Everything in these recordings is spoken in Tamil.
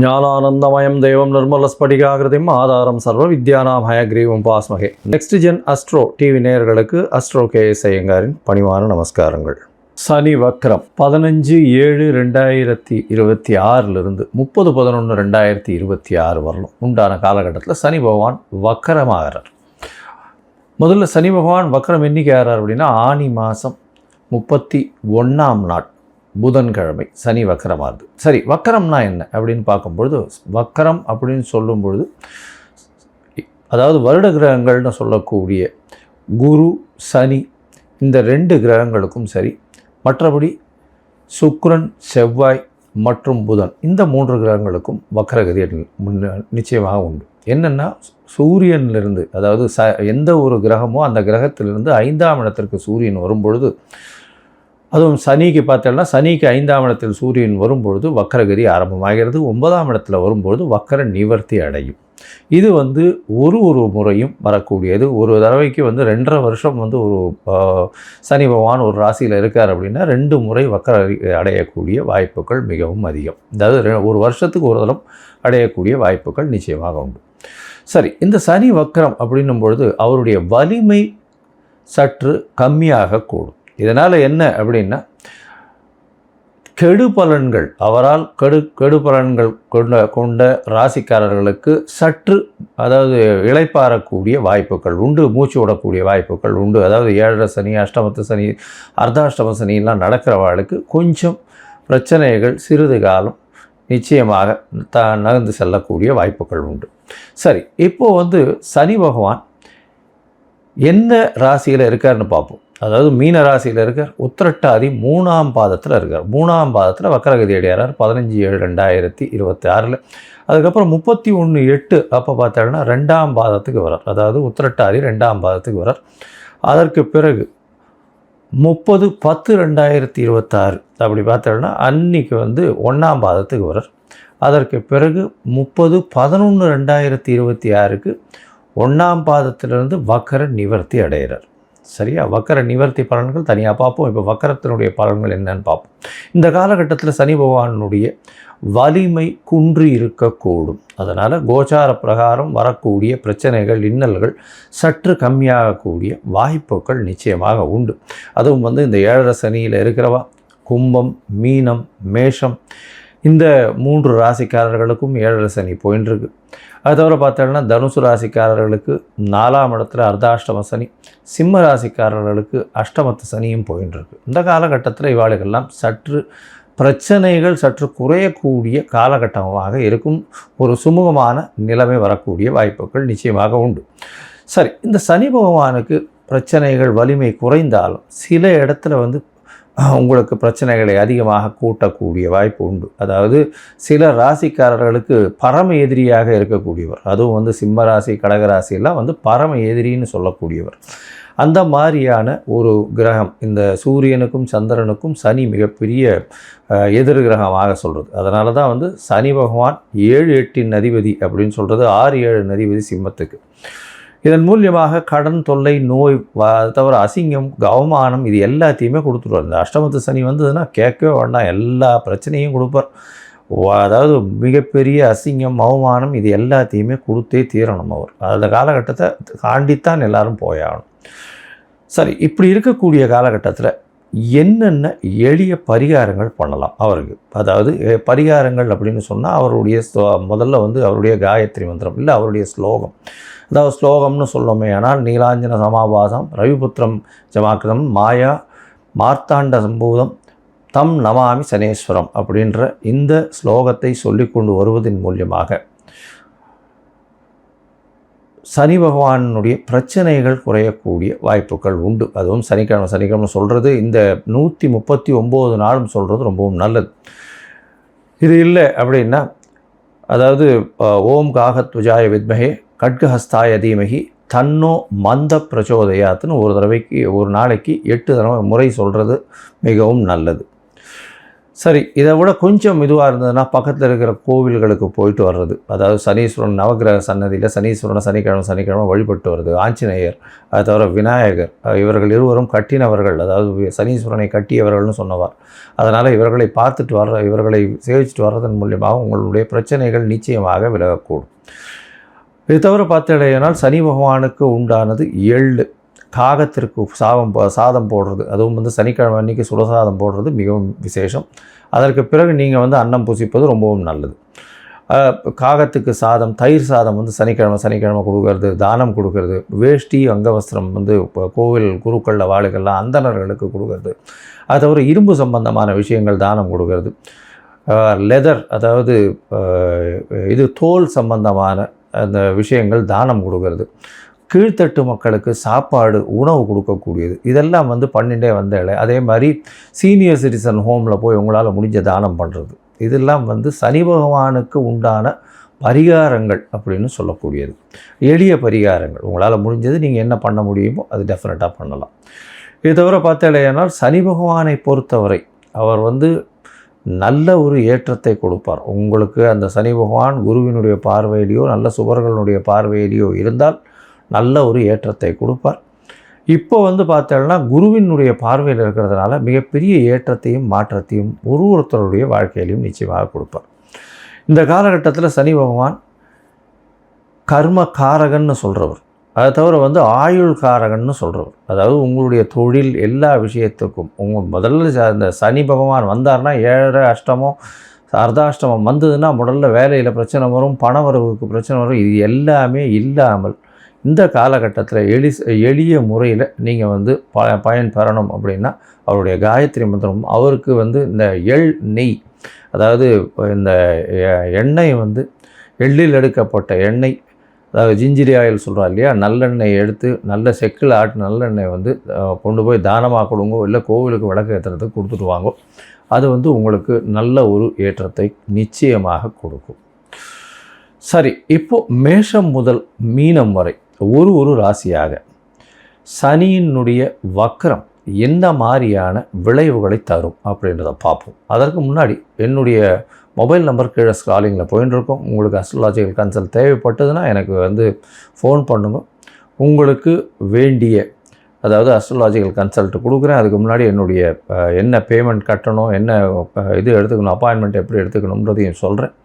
ஞானானந்தமயம் தேவம் நிர்மலஸ்படிகாகிருதிம் ஆதாரம் சர்வ வித்யானாம் ஹயக்ரீவம் பாஸ்மகே. நெக்ஸ்ட் ஜென் அஸ்ட்ரோ டிவி நேயர்களுக்கு அஸ்ட்ரோ கேஎஸ் ஐயங்காரின் பணிவான நமஸ்காரங்கள். சனி வக்ரம் 15/7/2026 30/11/2026 வரலும் உண்டான காலகட்டத்தில் சனி பகவான் வக்கரமாகிறார். முதல்ல சனி பகவான் வக்கரம் என்னைக்கு ஆகிறார் அப்படின்னா ஆனி மாதம் 31ஆம் நாள் புதன்கிழமை சனி வக்கரமாகுது. சரி, வக்கரம்னா என்ன அப்படின்னு பார்க்கும்பொழுது, வக்கரம் அப்படின்னு சொல்லும்பொழுது அதாவது வருட கிரகங்கள்னு சொல்லக்கூடிய குரு சனி இந்த 2 கிரகங்களுக்கும் சரி, மற்றபடி சுக்கிரன் செவ்வாய் மற்றும் புதன் இந்த 3 கிரகங்களுக்கும் வக்கரகதி நிச்சயமாக உண்டு. என்னென்னா சூரியனிலிருந்து, அதாவது எந்த ஒரு கிரகமோ அந்த கிரகத்திலிருந்து 5ஆம் இடத்திற்கு சூரியன் வரும்பொழுது, அதுவும் சனிக்கு பார்த்தோம்னா சனிக்கு 5ஆம் இடத்தில் சூரியன் வரும்பொழுது வக்கரகதி ஆரம்பமாகிறது. 9ஆம் இடத்துல வரும்பொழுது வக்கர நிவர்த்தி அடையும். இது ஒரு முறையும் வரக்கூடியது. ஒரு தடவைக்கு 2.5 வருஷம் ஒரு சனி பகவான் ஒரு ராசியில் இருக்கார் அப்படின்னா 2 முறை வக்கர அடையக்கூடிய வாய்ப்புகள் மிகவும் அதிகம். அதாவது ஒரு வருஷத்துக்கு ஒரு தரம் அடையக்கூடிய வாய்ப்புகள் நிச்சயமாக உண்டு. சரி, இந்த சனி வக்கரம் அப்படின்னும் பொழுது அவருடைய வலிமை சற்று கம்மியாக கூடும். இதனால் என்ன அப்படின்னா கெடு பலன்கள், அவரால் கெடு பலன்கள் கொண்ட ராசிக்காரர்களுக்கு சற்று அதாவது இளைப்பாறக்கூடிய வாய்ப்புகள் உண்டு, மூச்சு விடக்கூடிய வாய்ப்புகள் உண்டு. அதாவது 7.5 சனி, அஷ்டமத்து சனி, அர்த்தாஷ்டம சனியெல்லாம் நடக்கிறவர்களுக்கு கொஞ்சம் பிரச்சனைகள் சிறிது காலம் நிச்சயமாக நகர்ந்து செல்லக்கூடிய வாய்ப்புகள் உண்டு. சரி, இப்போது சனி பகவான் என்ன ராசியில் இருக்காருன்னு பார்ப்போம். அதாவது மீன ராசியில் இருக்கார், உத்திரட்டாதி 3ஆம் பாதத்தில் இருக்கார். 3ஆம் பாதத்தில் வக்கரகதி அடையார் 15/7/2026. அதுக்கப்புறம் 31/8 அப்போ பார்த்தோன்னா 2ஆம் பாதத்துக்கு வரார். அதாவது உத்திரட்டாதி 2ஆம் பாதத்துக்கு வரார். அதற்கு பிறகு 30/10/2026 அப்படி பார்த்தோன்னா அன்னைக்கு 1ஆம் பாதத்துக்கு வரார். அதற்கு பிறகு 30/11/2026க்கு 1ஆம் பாதத்திலிருந்து வக்கர நிவர்த்தி அடைகிறார். சரியா? வக்கர நிவர்த்தி பலன்கள் தனியாக பார்ப்போம். இப்போ வக்கரத்தினுடைய பலன்கள் என்னன்னு பார்ப்போம். இந்த காலகட்டத்தில் சனி பகவானுடைய வலிமை குன்றி இருக்கக்கூடும். அதனால் கோச்சார பிரகாரம் வரக்கூடிய பிரச்சனைகள், இன்னல்கள் சற்று கம்மியாகக்கூடிய வாய்ப்புகள் நிச்சயமாக உண்டு. அதுவும் இந்த 7.5 சனியில் இருக்கிறவா கும்பம், மீனம், மேஷம் இந்த 3 ராசிக்காரர்களுக்கும் 7.5 சனி போயின்னு இருக்கு. அது தவிர பார்த்தோம்னா தனுசு ராசிக்காரர்களுக்கு 4ஆம் இடத்துல அர்த்தாஷ்டம சனி, சிம்ம ராசிக்காரர்களுக்கு அஷ்டமத்து சனியும் போயின்னு இருக்கு. இந்த காலகட்டத்தில் இவாளுக்கெல்லாம் சற்று பிரச்சனைகள் சற்று குறையக்கூடிய காலகட்டமாக இருக்கும். ஒரு சுமூகமான நிலைமை வரக்கூடிய வாய்ப்புகள் நிச்சயமாக உண்டு. சரி, இந்த சனி பகவானுக்கு பிரச்சனைகள் வலிமை குறைந்தாலும் சில இடத்துல உங்களுக்கு பிரச்சனைகளை அதிகமாக கூட்டக்கூடிய வாய்ப்பு உண்டு. அதாவது சில ராசிக்காரர்களுக்கு பரம எதிரியாக இருக்கக்கூடியவர், அதுவும் சிம்ம ராசி, கடகராசியெல்லாம் பரம எதிரின்னு சொல்லக்கூடியவர். அந்த மாதிரியான ஒரு கிரகம் இந்த சூரியனுக்கும் சந்திரனுக்கும் சனி மிகப்பெரிய எதிர் கிரகமாக சொல்கிறது. அதனால தான் சனி பகவான் 7-8 அதிபதி அப்படின்னு சொல்கிறது. 6-7 அதிபதி சிம்மத்துக்கு. இதன் மூலியமாக கடன் தொல்லை, நோய், தவிர அசிங்கம், அவமானம் இது எல்லாத்தையுமே கொடுத்துருவார். இந்த அஷ்டமத்து சனி வந்ததுன்னா கேட்கவே வேண்டாம், எல்லா பிரச்சனையும் கொடுப்பார். அதாவது மிகப்பெரிய அசிங்கம், அவமானம் இது எல்லாத்தையுமே கொடுத்தே தீரணும் அவர். அந்த காலகட்டத்தை தாண்டித்தான் எல்லாரும் போயாகணும். சரி, இப்படி இருக்கக்கூடிய காலகட்டத்தில் என்னென்ன எளிய பரிகாரங்கள் பண்ணலாம் அவருக்கு? அதாவது பரிகாரங்கள் அப்படின்னு சொன்னால் அவருடைய முதல்ல அவருடைய காயத்ரி மந்திரம் இல்லை அவருடைய ஸ்லோகம். அதாவது ஸ்லோகம்னு சொல்லோமே ஆனால் நீலாஞ்சன சமாபாசம் ரவிபுத்திரம் ஜமாக்கிரம் மாயா மார்த்தாண்ட சம்பூதம் தம் நமாமி சனேஸ்வரம் அப்படின்ற இந்த ஸ்லோகத்தை சொல்லிக்கொண்டு வருவதன் மூலியமாக சனி பகவானுடைய பிரச்சனைகள் குறையக்கூடிய வாய்ப்புகள் உண்டு. அதுவும் சனிக்கிழமை சொல்கிறது இந்த 139 நாளும் சொல்கிறது ரொம்பவும் நல்லது. இது இல்லை அப்படின்னா அதாவது ஓம் காகத்வஜாய வித்மஹே கட்கஹஸ்தாய தீமஹி தன்னோ மந்த பிரச்சோதயாத்துன்னு ஒரு நாளைக்கு 8 முறை சொல்கிறது மிகவும் நல்லது. சரி, இதை விட கொஞ்சம் இதுவாக இருந்ததுன்னா பக்கத்தில் இருக்கிற கோவில்களுக்கு போயிட்டு வர்றது. அதாவது சனீஸ்வரன் நவக்கிரக சன்னதியில் சனீஸ்வரனை சனிக்கிழமை வழிபட்டு வருது. ஆஞ்சநேயர், அது தவிர விநாயகர், இவர்கள் இருவரும் கட்டினவர்கள், அதாவது சனீஸ்வரனை கட்டியவர்கள்னு சொன்னவார். அதனால் இவர்களை இவர்களை சேவிச்சுட்டு வர்றதன் மூலியமாக உங்களுடைய பிரச்சனைகள் நிச்சயமாக விலகக்கூடும். இது தவிர பார்த்தீங்கன்னா சனி பகவானுக்கு உண்டானது எள்ளு. காகத்திற்கு சாதம் போடுறது, அதுவும் சனிக்கிழமை அன்றைக்கி சுடசாதம் போடுறது மிகவும் விசேஷம். அதற்கு பிறகு நீங்கள் அன்னம் புசிப்பது ரொம்பவும் நல்லது. காகத்துக்கு சாதம், தயிர் சாதம் சனிக்கிழமை கொடுக்கறது, தானம் கொடுக்கறது. வேஷ்டி அங்கவஸ்திரம் கோவில் குருக்களில் வாழுகள்லாம் அந்தணர்களுக்கு கொடுக்கறது. அது தவிர இரும்பு சம்பந்தமான விஷயங்கள் தானம் கொடுக்கறது. லெதர், அதாவது தோல் சம்பந்தமான அந்த விஷயங்கள் தானம் கொடுக்கறது. கீழ்த்தட்டு மக்களுக்கு சாப்பாடு உணவு கொடுக்கக்கூடியது. இதெல்லாம் பண்ணிகிட்டே வந்தாலே. அதே மாதிரி சீனியர் சிட்டிசன் ஹோமில் போய் உங்களால் முடிஞ்ச தானம் பண்ணுறது. இதெல்லாம் சனி பகவானுக்கு உண்டான பரிகாரங்கள் அப்படின்னு சொல்லக்கூடியது. எளிய பரிகாரங்கள் உங்களால் முடிஞ்சது நீங்கள் என்ன பண்ண முடியுமோ அது டெஃபினட்டாக பண்ணலாம். இது தவிர பார்த்தாலேனால் சனி பகவானை பொறுத்தவரை அவர் நல்ல ஒரு ஏற்றத்தை கொடுப்பார். உங்களுக்கு அந்த சனி பகவான் குருவினுடைய பார்வையிலையோ நல்ல சுபர்களுடைய பார்வையிலையோ இருந்தால் நல்ல ஒரு ஏற்றத்தை கொடுப்பார். இப்போ பார்த்தோம்னா குருவினுடைய பார்வையில் இருக்கிறதுனால மிகப்பெரிய ஏற்றத்தையும் மாற்றத்தையும் ஒருத்தருடைய வாழ்க்கையிலையும் நிச்சயமாக கொடுப்பார். இந்த காலகட்டத்தில் சனி பகவான் கர்ம காரகன்னு சொல்கிறவர், அதை தவிர ஆயுள் காரகன்னு சொல்கிறவர். அதாவது உங்களுடைய தொழில் எல்லா விஷயத்துக்கும் முதல்ல அந்த சனி பகவான் வந்தார்னா 7 அஷ்டமம் அர்த்தாஷ்டமம் வந்ததுன்னா முதல்ல வேலையில் பிரச்சனை வரும், பண வரவுக்கு பிரச்சனை வரும். இது எல்லாமே இல்லாமல் இந்த காலகட்டத்தில் எளிய முறையில் நீங்கள் பயன் பெறணும் அப்படின்னா அவருடைய காயத்ரி மந்திரம், அவருக்கு இந்த நெய், அதாவது இந்த எண்ணெய் எள்ளில் எடுக்கப்பட்ட எண்ணெய், அதாவது ஜிஞ்சிரி ஆயில் சொல்கிறோம் இல்லையா, நல்லெண்ணெய் எடுத்து நல்ல செக்கில் ஆட்டு நல்லெண்ணெய் கொண்டு போய் தானமாக கொடுங்கோ, இல்லை கோவிலுக்கு விளக்கு ஏற்றுறதுக்கு கொடுத்துட்டு வாங்கோ. அது உங்களுக்கு நல்ல ஒரு ஏற்றத்தை நிச்சயமாக கொடுக்கும். சரி, இப்போது மேஷம் முதல் மீனம் வரை ஒரு ராசியாக சனியினுடைய வக்ரம் என்ன மாதிரியான விளைவுகளை தரும் அப்படின்றத பார்ப்போம். அதற்கு முன்னாடி என்னுடைய மொபைல் நம்பர் கீழே ஸ்க்ராலிங்கில் போயின்னு இருக்கோம். உங்களுக்கு அஸ்ட்ராலாஜிக்கல் கன்சல்ட் தேவைப்பட்டதுன்னா எனக்கு ஃபோன் பண்ணுங்க. உங்களுக்கு வேண்டிய, அதாவது அஸ்ட்ராலாஜிக்கல் கன்சல்ட் கொடுக்குறேன். அதுக்கு முன்னாடி என்னுடைய என்ன பேமெண்ட் கட்டணும், என்ன எடுத்துக்கணும், அப்பாயின்மெண்ட் எப்படி எடுத்துக்கணுன்றதையும் சொல்கிறேன்.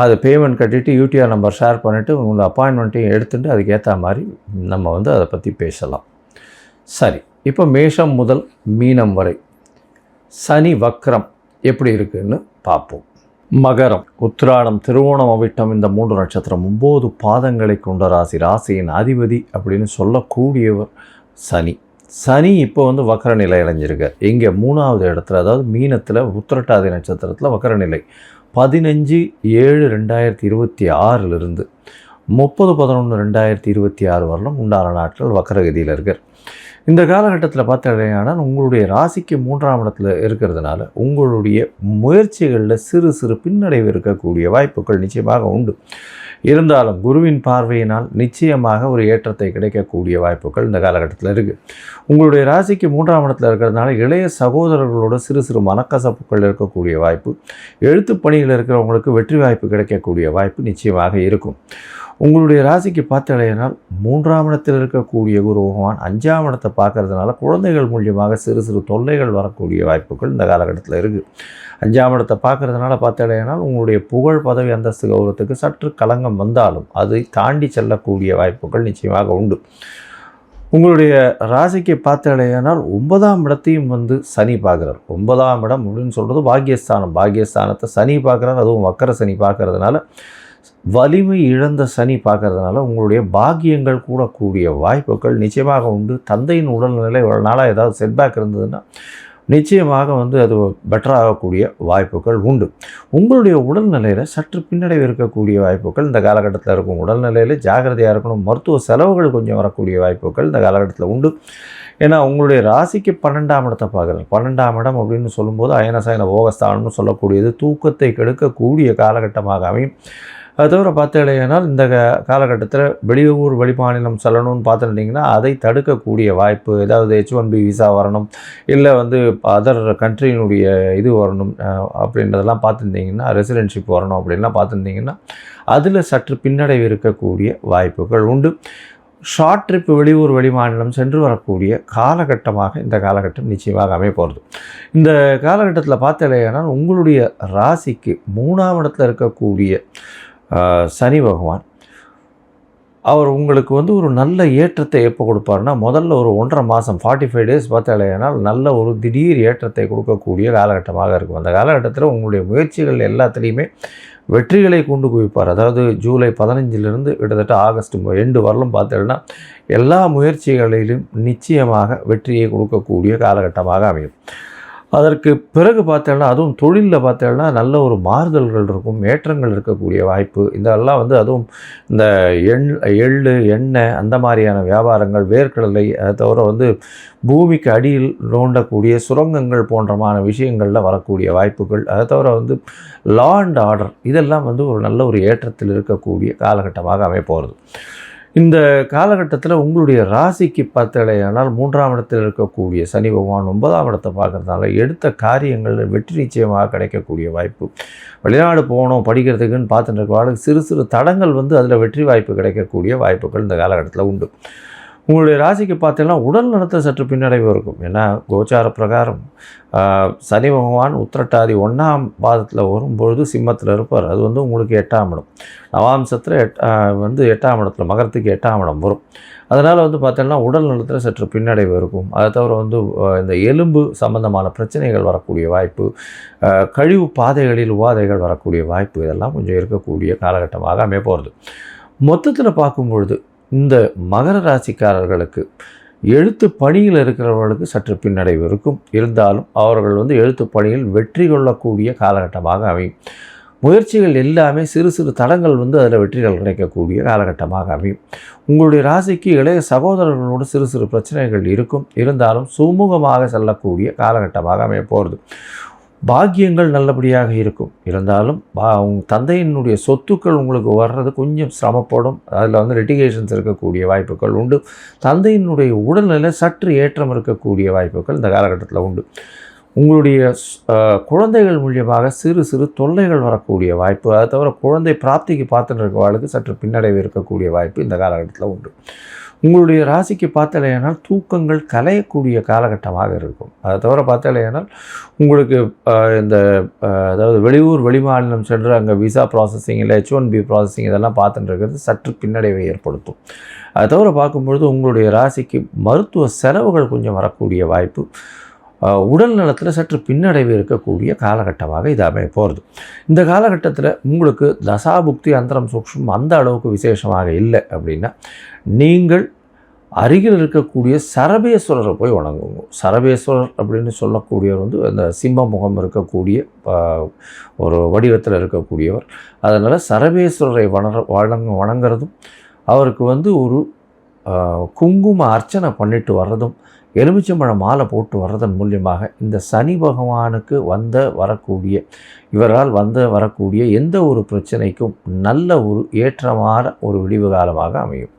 அது பேமெண்ட் கட்டிவிட்டு யூடிஆர் நம்பர் ஷேர் பண்ணிவிட்டு உங்கள் அப்பாயின்மெண்ட்டையும் எடுத்துகிட்டு அதுக்கேற்ற மாதிரி நம்ம அதை பற்றி பேசலாம். சரி, இப்போ மேஷம் முதல் மீனம் வரை சனி வக்ரம் எப்படி இருக்குதுன்னு பார்ப்போம். மகரம், உத்திராடம், திருவோணம், அவிட்டம், இந்த 3 நட்சத்திரம் 9 பாதங்களை கொண்ட ராசி. ராசியின் அதிபதி அப்படின்னு சொல்லக்கூடியவர் சனி. சனி இப்போ வக்கர நிலை அடைஞ்சிருக்கார். இங்கே 3வது இடத்துல, அதாவது மீனத்தில் உத்திரட்டாதி நட்சத்திரத்தில் வக்கர நிலை 15/7/2026 30/11/2026 வரலும் உண்டான நாட்கள் வக்கரகதியில் இருக்கார். இந்த காலகட்டத்தில் பார்த்தீங்கன்னா உங்களுடைய ராசிக்கு 3ஆம் இடத்துல இருக்கிறதுனால உங்களுடைய முயற்சிகளில் சிறு பின்னடைவு இருக்கக்கூடிய வாய்ப்புகள் நிச்சயமாக உண்டு. இருந்தாலும் குருவின் பார்வையினால் நிச்சயமாக ஒரு ஏற்றத்தை கிடைக்கக்கூடிய வாய்ப்புகள் இந்த காலகட்டத்தில் இருக்குது. உங்களுடைய ராசிக்கு 3ஆம் இடத்துல இருக்கிறதுனால இளைய சகோதரர்களோட சிறு மனக்கசப்புகள் இருக்கக்கூடிய வாய்ப்பு, எழுத்து பணியில் இருக்கிறவங்களுக்கு வெற்றி வாய்ப்பு கிடைக்கக்கூடிய வாய்ப்பு நிச்சயமாக இருக்கும். உங்களுடைய ராசிக்கு பார்த்தீங்கன்னா 3ஆம் இடத்தில் இருக்கக்கூடிய குரு பகவான் 5ஆம் இடத்தை பார்க்கறதுனால குழந்தைகள் மூலியமாக சிறு தொல்லைகள் வரக்கூடிய வாய்ப்புகள் இந்த காலகட்டத்தில் இருக்குது. 5ஆம் இடத்தை பார்க்கறதுனால பார்த்தீங்கன்னா உங்களுடைய புகழ், பதவி, அந்தஸ்து, கௌரவத்துக்கு சற்று களங்கம் வந்தாலும் அதை தாண்டி செல்லக்கூடிய வாய்ப்புகள் நிச்சயமாக உண்டு. உங்களுடைய ராசிக்கு பார்த்தீங்கன்னால் 9ஆம் இடத்தையும் சனி பார்க்குறார். 9ஆம் இடம் அப்படின்னு சொல்கிறது பாக்கியஸ்தானம். பாக்கியஸ்தானத்தை சனி பார்க்குறார், அதுவும் வக்கர சனி பார்க்கறதுனால, வலிமை இழந்த சனி பார்க்கறதுனால உங்களுடைய பாக்கியங்கள் கூடக்கூடிய வாய்ப்புகள் நிச்சயமாக உண்டு. தந்தையின் உடல்நிலை ஒரு நாளாக ஏதாவது செட்பேக் இருந்ததுன்னா நிச்சயமாக அது பெட்டராகக்கூடிய வாய்ப்புகள் உண்டு. உங்களுடைய உடல்நிலையில் சற்று பின்னடைவு இருக்கக்கூடிய வாய்ப்புகள் இந்த காலகட்டத்தில் இருக்கும். உடல்நிலையில் ஜாகிரதையாக இருக்கணும். மருத்துவ செலவுகள் கொஞ்சம் வரக்கூடிய வாய்ப்புகள் இந்த காலகட்டத்தில் உண்டு. ஏன்னா உங்களுடைய ராசிக்கு 12ஆம் இடத்தை பார்க்குறாங்க. 12ஆம் இடம் அப்படின்னு சொல்லும்போது அயனசயன போகஸ்தானம்னு சொல்லக்கூடியது தூக்கத்தை கெடுக்கக்கூடிய காலகட்டமாக அமையும். அது தவிர பார்த்தீங்கன்னா இந்த காலகட்டத்தில் வெளியூர் வெளிமாநிலம் செல்லணும்னு பார்த்துட்டிங்கன்னா அதை தடுக்கக்கூடிய வாய்ப்பு, ஏதாவது H1B விசா வரணும், இல்லை வந்து அதர் கண்ட்ரியினுடைய இது வரணும் அப்படின்றதெல்லாம் பார்த்துருந்தீங்கன்னா, ரெசிடென்ஷிப் வரணும் அப்படின்லாம் பார்த்துருந்தீங்கன்னா அதில் சற்று பின்னடைவு இருக்கக்கூடிய வாய்ப்புகள் உண்டு. ஷார்ட் ட்ரிப் வெளியூர் வெளிமாநிலம் சென்று வரக்கூடிய காலகட்டமாக இந்த காலகட்டம் நிச்சயமாக அமைய போகிறது. இந்த காலகட்டத்தில் பார்த்தீங்கன்னா உங்களுடைய ராசிக்கு 3ஆம் இடத்துல இருக்கக்கூடிய சனி பகவான் அவர் உங்களுக்கு வந்து ஒரு நல்ல ஏற்றத்தை எப்போ கொடுப்பாருன்னா, முதல்ல ஒரு 1.5 மாதம் 45 டேஸ் பார்த்தாலேனால் நல்ல ஒரு திடீர் ஏற்றத்தை கொடுக்கக்கூடிய காலகட்டமாக இருக்கும். அந்த காலகட்டத்தில் உங்களுடைய முயற்சிகள் எல்லாத்துலேயுமே வெற்றிகளை கொண்டு குவிப்பார். அதாவது ஜூலை 15லிருந்து கிட்டத்தட்ட ஆகஸ்ட் எண்டு வரலும் பார்த்தீங்கன்னா எல்லா முயற்சிகளிலும் நிச்சயமாக வெற்றியை கொடுக்கக்கூடிய காலகட்டமாக அமையும். அதற்கு பிறகு பார்த்தோன்னா அதுவும் தொழிலில் பார்த்தோன்னா நல்ல ஒரு மாறுதல்கள் இருக்கும், ஏற்றங்கள் இருக்கக்கூடிய வாய்ப்பு. இதெல்லாம் வந்து அதுவும் இந்த எள்ளு எண்ணெய் அந்த மாதிரியான வியாபாரங்கள், வேர்க்கடலை, அதை தவிர வந்து பூமிக்கு அடியில் நோண்டக்கூடிய சுரங்கங்கள் போன்றமான விஷயங்களில் வரக்கூடிய வாய்ப்புகள், அதை தவிர வந்து லா அண்ட் ஆர்டர் இதெல்லாம் வந்து ஒரு நல்ல ஒரு ஏற்றத்தில் இருக்கக்கூடிய காலகட்டமாக அமையப்போகிறது. இந்த காலகட்டத்தில் உங்களுடைய ராசிக்கு பார்த்தலையானால் 3ஆம் இடத்தில் இருக்கக்கூடிய சனி பகவான் 9ஆம் இடத்தை பார்க்குறதுனால எடுத்த காரியங்களில் வெற்றி நிச்சயமாக கிடைக்கக்கூடிய வாய்ப்பு. வெளிநாடு போகணும் படிக்கிறதுக்குன்னு பார்த்துட்டு இருக்க சிறு சிறு தடங்கள் வந்து அதில் வெற்றி வாய்ப்பு கிடைக்கக்கூடிய வாய்ப்புகள் இந்த காலகட்டத்தில் உண்டு. உங்களுடைய ராசிக்கு பார்த்தீங்கன்னா உடல் நலத்தில் சற்று பின்னடைவு இருக்கும். ஏன்னா கோச்சார பிரகாரம் சனி பகவான் உத்திரட்டாதி 1ஆம் பாதத்தில் வரும்பொழுது சிம்மத்தில் இருப்பார். அது வந்து உங்களுக்கு 8ஆம் இடம், நவாம்சத்தில் வந்து 8ஆம் இடத்துல மகரத்துக்கு 8ஆம் இடம் வரும். அதனால் வந்து பார்த்தீங்கன்னா உடல் நலத்தில் சற்று பின்னடைவு இருக்கும். அதை தவிர வந்து இந்த எலும்பு சம்பந்தமான பிரச்சனைகள் வரக்கூடிய வாய்ப்பு, கழிவு பாதைகளில் உபாதைகள் வரக்கூடிய வாய்ப்பு, இதெல்லாம் கொஞ்சம் இருக்கக்கூடிய காலகட்டமாக அமைய போகிறது. மொத்தத்தில் பார்க்கும்பொழுது இந்த மகர ராசிக்காரர்களுக்கு எழுத்து பணியில் இருக்கிறவர்களுக்கு சற்று பின்னடைவு இருக்கும். இருந்தாலும் அவர்கள் வந்து எழுத்து பணியில் வெற்றி கொள்ளக்கூடிய காலகட்டமாக அமையும். முயற்சிகள் எல்லாமே சிறு சிறு தடங்கள் வந்து அதில் வெற்றிகள் கிடைக்கக்கூடிய காலகட்டமாக அமையும். உங்களுடைய ராசிக்கு இளைய சகோதரர்களோடு சிறு சிறு பிரச்சனைகள் இருக்கும். இருந்தாலும் சுமூகமாக செல்லக்கூடிய காலகட்டமாக அமைய போகிறது. பாக்கியங்கள் நல்லபடியாக இருக்கும். இருந்தாலும் உங்கள் தந்தையினுடைய சொத்துக்கள் உங்களுக்கு வர்றது கொஞ்சம் சிரமப்படும். அதில் வந்து லிட்டிகேஷன்ஸ் இருக்கக்கூடிய வாய்ப்புகள் உண்டு. தந்தையினுடைய உடல்நிலை சற்று ஏற்றம் இருக்கக்கூடிய வாய்ப்புகள் இந்த காலகட்டத்தில் உண்டு. உங்களுடைய குழந்தைகள் மூலியமாக சிறு சிறு தொல்லைகள் வரக்கூடிய வாய்ப்பு, அதை தவிர குழந்தை பிராப்திக்கு பார்த்துட்டு இருக்கிறவர்களுக்கு சற்று பின்னடைவு இருக்கக்கூடிய வாய்ப்பு இந்த காலகட்டத்தில் உண்டு. உங்களுடைய ராசிக்கு பார்த்தாலேயானால் தூக்கங்கள் கலையக்கூடிய காலகட்டமாக இருக்கும். அதை தவிர பார்த்தாலேயானால் உங்களுக்கு இந்த அதாவது வெளியூர் வெளிமாநிலம் சென்று அங்கே விசா ப்ராசஸிங் இல்லை H1B ப்ராசஸிங் இதெல்லாம் பார்த்துட்டு இருக்கிறது சற்று பின்னடைவை ஏற்படுத்தும். அதை தவிர பார்க்கும்பொழுது உங்களுடைய ராசிக்கு மருத்துவ செலவுகள் கொஞ்சம் வரக்கூடிய வாய்ப்பு, உடல் நலத்தில் சற்று பின்னடைவு இருக்கக்கூடிய காலகட்டமாக இது அமைய போகிறது. இந்த காலகட்டத்தில் உங்களுக்கு தசாபுக்தி அந்தரம் சூக்ஷ்மம் அந்த அளவுக்கு விசேஷமாக இல்லை அப்படின்னா நீங்கள் அருகில் இருக்கக்கூடிய சரபேஸ்வரரை போய் வணங்குங்க. சரபேஸ்வரர் அப்படின்னு சொல்லக்கூடியவர் வந்து அந்த சிம்ம முகம் இருக்கக்கூடிய ஒரு வடிவத்தில் இருக்கக்கூடியவர். அதனால் சரபேஸ்வரரை வணங்குறதும் அவருக்கு வந்து ஒரு குங்கும அர்ச்சனை பண்ணிட்டு வர்றதும் எலுமிச்சம்பழம் மாலை போட்டு வர்றதன் மூலியமாக இந்த சனி பகவானுக்கு இவரால் வரக்கூடிய எந்த ஒரு பிரச்சனைக்கும் நல்ல ஒரு ஏற்றமான ஒரு விடிவு காலமாக அமையும்.